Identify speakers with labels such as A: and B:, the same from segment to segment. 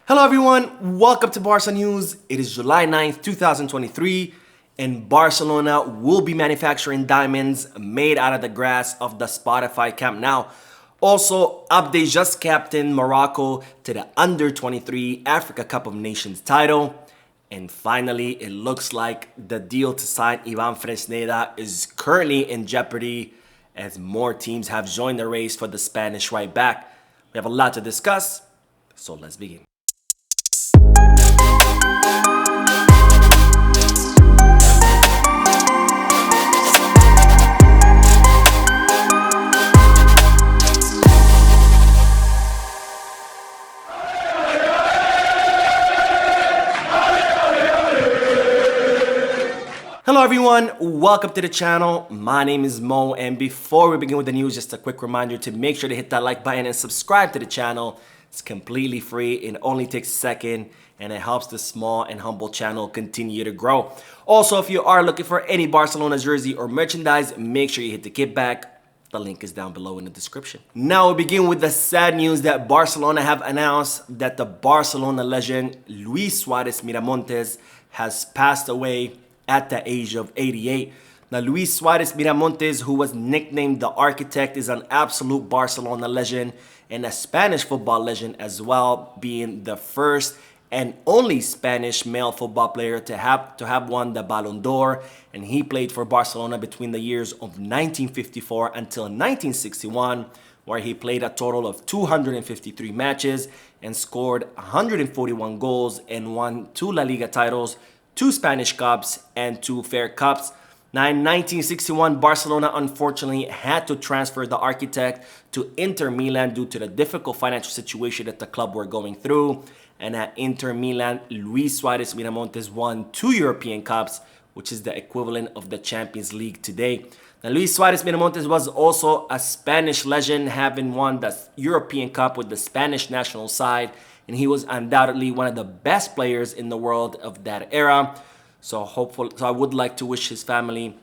A: Hello everyone, welcome to Barca News. It is July 9th, 2023, and Barcelona will be manufacturing diamonds made out of the grass of the Spotify Camp Nou. Also, Abde just captained Morocco to the Under-23 Africa Cup of Nations title. And finally, it looks like the deal to sign Ivan Fresneda is currently in jeopardy as more teams have joined the race for the Spanish right back. We have a lot to discuss, so let's begin. Hello everyone, welcome to the channel. My name is Mo, and before we begin with the news, just a quick reminder to make sure to hit that like button and subscribe to the channel. It's completely free, it only takes a second, and it helps the small and humble channel continue to grow. Also, if you are looking for any Barcelona jersey or merchandise, make sure you hit the kickback. The link is down below in the description. Now we begin with the sad news that Barcelona have announced that the Barcelona legend Luis Suarez Miramontes has passed away at the age of 88. Now, Luis Suarez Miramontes, who was nicknamed the Architect, is an absolute Barcelona legend and a Spanish football legend as well, being the first and only Spanish male football player to have won the Ballon d'Or, and he played for Barcelona between the years of 1954 until 1961, where he played a total of 253 matches and scored 141 goals and won 2 La Liga titles, 2 Spanish Cups, and 2 Fair Cups. Now, in 1961, Barcelona unfortunately had to transfer the Architect to Inter Milan due to the difficult financial situation that the club were going through. And at Inter Milan, Luis Suarez Miramontes won 2 European Cups, which is the equivalent of the Champions League today. Now, Luis Suarez Miramontes was also a Spanish legend, having won the European Cup with the Spanish national side, and he was undoubtedly one of the best players in the world of that era. So I would like to wish his family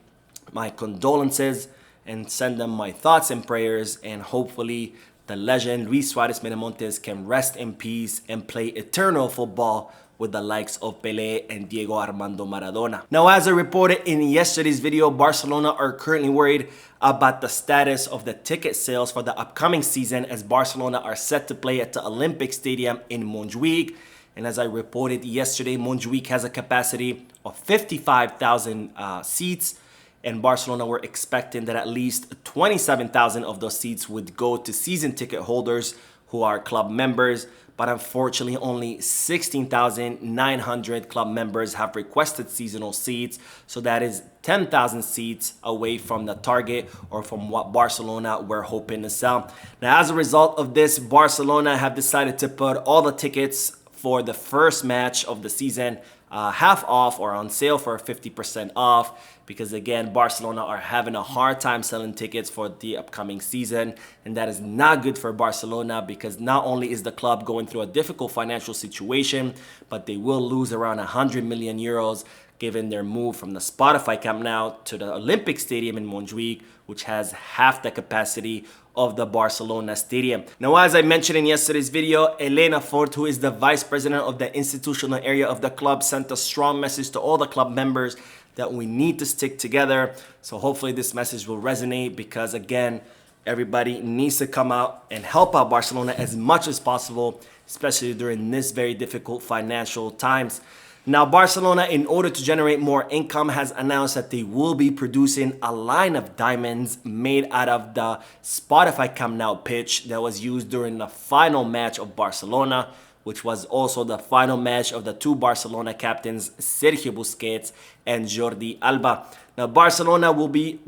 A: my condolences and send them my thoughts and prayers, and hopefully the legend Luis Suarez Miramontes can rest in peace and play eternal football with the likes of Pelé and Diego Armando Maradona. Now, as I reported in yesterday's video, Barcelona are currently worried about the status of the ticket sales for the upcoming season, as Barcelona are set to play at the Olympic Stadium in Montjuic. And as I reported yesterday, Montjuic has a capacity of 55,000 seats, and Barcelona were expecting that at least 27,000 of those seats would go to season ticket holders who are club members. But unfortunately, only 16,900 club members have requested seasonal seats. So that is 10,000 seats away from the target, or from what Barcelona were hoping to sell. Now, as a result of this, Barcelona have decided to put all the tickets for the first match of the season half off or on sale for 50% off, because again, Barcelona are having a hard time selling tickets for the upcoming season, and that is not good for Barcelona, because not only is the club going through a difficult financial situation, but they will lose around 100 million euros given their move from the Spotify Camp Nou to the Olympic Stadium in Montjuic, which has half the capacity of the Barcelona stadium. Now, as I mentioned in yesterday's video, Elena Fort, who is the vice president of the institutional area of the club, sent a strong message to all the club members that we need to stick together. So hopefully this message will resonate, because again, everybody needs to come out and help out Barcelona as much as possible, especially during this very difficult financial times. Now, Barcelona, in order to generate more income, has announced that they will be producing a line of diamonds made out of the Spotify Camp Nou pitch that was used during the final match of Barcelona, which was also the final match of the 2 Barcelona captains, Sergio Busquets and Jordi Alba. Now, Barcelona will be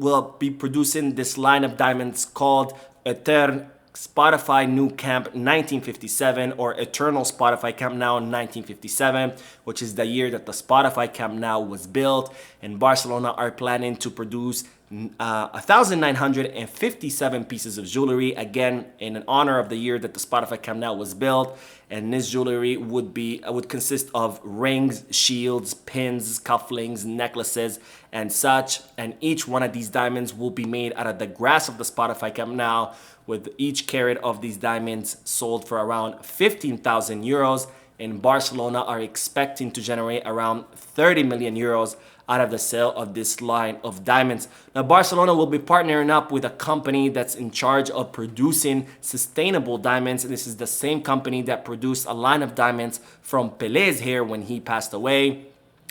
A: producing this line of diamonds called Etern Spotify Nou Camp 1957, or Eternal Spotify Camp Nou 1957, which is the year that the Spotify Camp Nou was built. And Barcelona are planning to produce 1,957 pieces of jewelry, again in honor of the year that the Spotify Camp Nou was built. And this jewelry would consist of rings, shields, pins, cufflinks, necklaces, and such. And each one of these diamonds will be made out of the grass of the Spotify Camp Nou, with each carat of these diamonds sold for around 15,000 euros. and Barcelona are expecting to generate around 30 million euros out of the sale of this line of diamonds. Now, Barcelona will be partnering up with a company that's in charge of producing sustainable diamonds, and this is the same company that produced a line of diamonds from Pelé's hair when he passed away.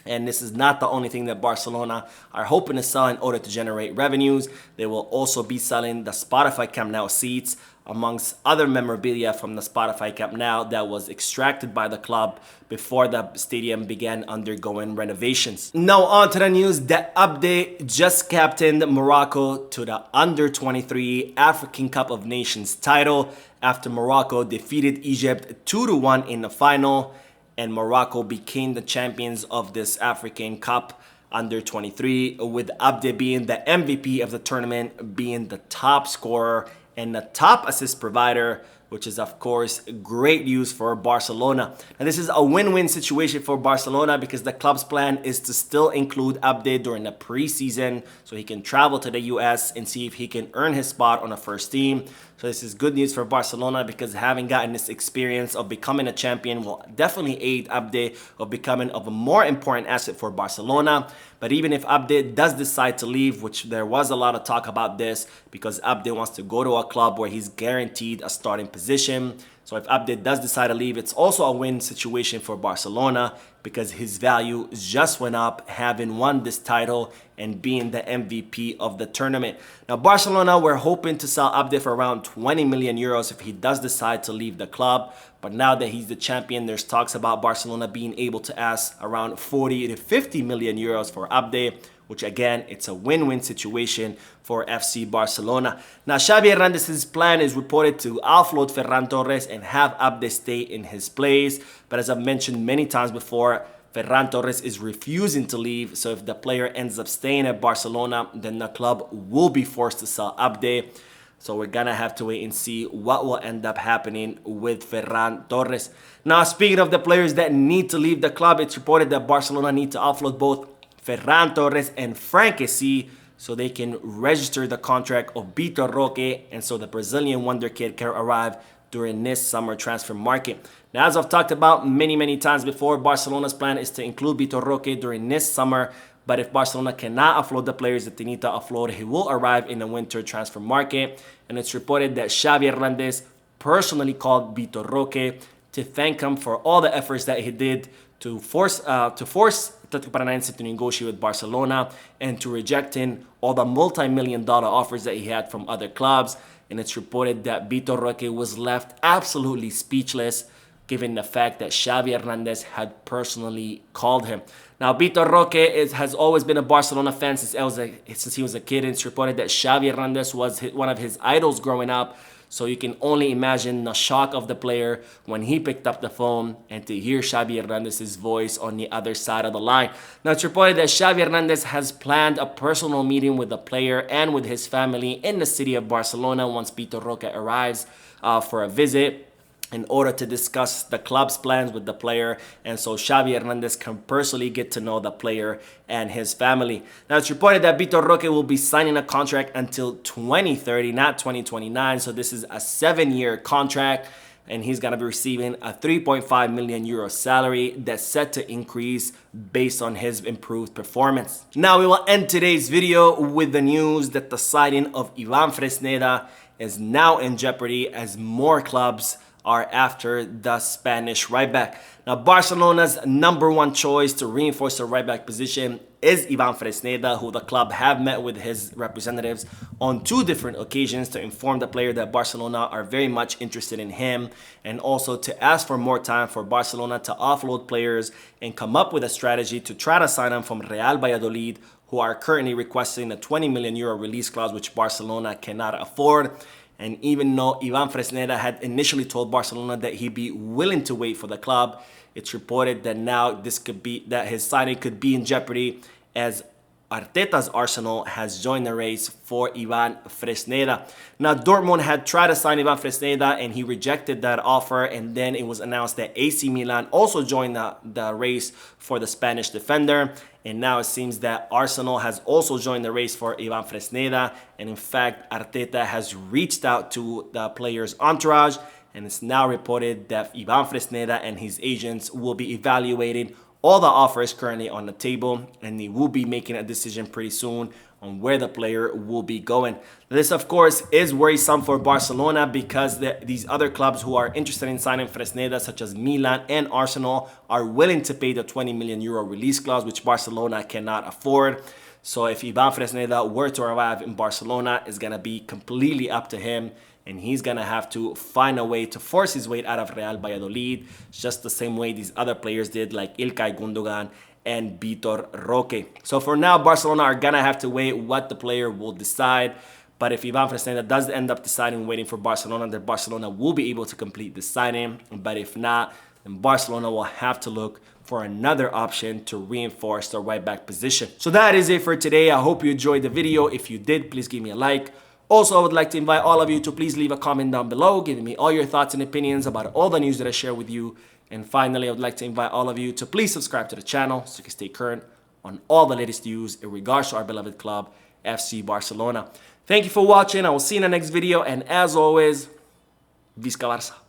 A: And this is not the only thing that Barcelona are hoping to sell in order to generate revenues. They will also be selling the Spotify Camp Nou seats, amongst other memorabilia from the Spotify Camp Nou that was extracted by the club before the stadium began undergoing renovations. Now on to the news that Abde just captained Morocco to the Under-23 African Cup of Nations title after Morocco defeated Egypt 2-1 in the final, and Morocco became the champions of this African Cup Under-23, with Abde being the MVP of the tournament, being the top scorer and the top assist provider, which is of course great news for Barcelona. And this is a win-win situation for Barcelona because the club's plan is to still include Abde during the preseason so he can travel to the US and see if he can earn his spot on the first team. So this is good news for Barcelona because having gotten this experience of becoming a champion will definitely aid Abde of becoming of a more important asset for Barcelona. But even if Abde does decide to leave, which there was a lot of talk about this because Abde wants to go to a club where he's guaranteed a starting position. So if Abde does decide to leave, it's also a win situation for Barcelona because his value just went up, having won this title and being the MVP of the tournament. Now, Barcelona were hoping to sell Abde for around 20 million euros if he does decide to leave the club. But now that he's the champion, there's talks about Barcelona being able to ask around 40 to 50 million euros for Abde, which again, it's a win-win situation for FC Barcelona. Now, Xavi Hernandez's plan is reported to offload Ferran Torres and have Abde stay in his place. But as I've mentioned many times before, Ferran Torres is refusing to leave. So if the player ends up staying at Barcelona, then the club will be forced to sell Abde. So we're gonna have to wait and see what will end up happening with Ferran Torres. Now, speaking of the players that need to leave the club, it's reported that Barcelona need to offload both Ferran Torres and Frank Kessie so they can register the contract of Vitor Roque, and so the Brazilian wonder kid can arrive during this summer transfer market. Now, as I've talked about many times before, Barcelona's plan is to include Vitor Roque during this summer, but if Barcelona cannot offload the players that they need to offload, he will arrive in the winter transfer market. And it's reported that Xavi Hernandez personally called Vitor Roque to thank him for all the efforts that he did to force Atletico Paranaense to negotiate with Barcelona and to rejecting all the multi-million-dollar offers that he had from other clubs. And it's reported that Vitor Roque was left absolutely speechless given the fact that Xavi Hernandez had personally called him. Now, Vitor Roque has always been a Barcelona fan since he was a kid. And it's reported that Xavi Hernandez was one of his idols growing up. So you can only imagine the shock of the player when he picked up the phone and to hear Xavi Hernandez's voice on the other side of the line. Now, it's reported that Xavi Hernandez has planned a personal meeting with the player and with his family in the city of Barcelona once Vitor Roque arrives for a visit, in order to discuss the club's plans with the player, and so Xavi Hernandez can personally get to know the player and his family. Now, it's reported that Vitor Roque will be signing a contract until 2030, not 2029, so this is a 7-year contract, and he's going to be receiving a 3.5 million euro salary that's set to increase based on his improved performance. Now, we will end today's video with the news that the signing of Ivan Fresneda is now in jeopardy as more clubs are after the Spanish right back. Now, Barcelona's #1 choice to reinforce the right back position is Ivan Fresneda, who the club have met with his representatives on 2 different occasions to inform the player that Barcelona are very much interested in him, and also to ask for more time for Barcelona to offload players and come up with a strategy to try to sign them from Real Valladolid, who are currently requesting a 20 million euro release clause, which Barcelona cannot afford. And even though Ivan Fresneda had initially told Barcelona that he'd be willing to wait for the club, it's reported that now that his signing could be in jeopardy as Arteta's Arsenal has joined the race for Ivan Fresneda. Now, Dortmund had tried to sign Ivan Fresneda and he rejected that offer, and then it was announced that AC Milan also joined the race for the Spanish defender. And now it seems that Arsenal has also joined the race for Ivan Fresneda. And in fact, Arteta has reached out to the player's entourage and it's now reported that Ivan Fresneda and his agents will be evaluating all the offers currently on the table, and they will be making a decision pretty soon on where the player will be going. This, of course, is worrisome for Barcelona because these other clubs who are interested in signing Fresneda, such as Milan and Arsenal, are willing to pay the 20 million euro release clause, which Barcelona cannot afford. So if Ivan Fresneda were to arrive in Barcelona, it's going to be completely up to him, and he's going to have to find a way to force his way out of Real Valladolid, just the same way these other players did, like Ilkay Gundogan and Vitor Roque. So for now, Barcelona are going to have to wait what the player will decide. But if Ivan Fresneda does end up deciding waiting for Barcelona, then Barcelona will be able to complete the signing. But if not, then Barcelona will have to look for another option to reinforce the right back position. So that is it for today. I hope you enjoyed the video. If you did, please give me a like. Also, I would like to invite all of you to please leave a comment down below, giving me all your thoughts and opinions about all the news that I share with you. And finally, I would like to invite all of you to please subscribe to the channel so you can stay current on all the latest news in regards to our beloved club, FC Barcelona. Thank you for watching. I will see you in the next video. And as always, Visca Barça.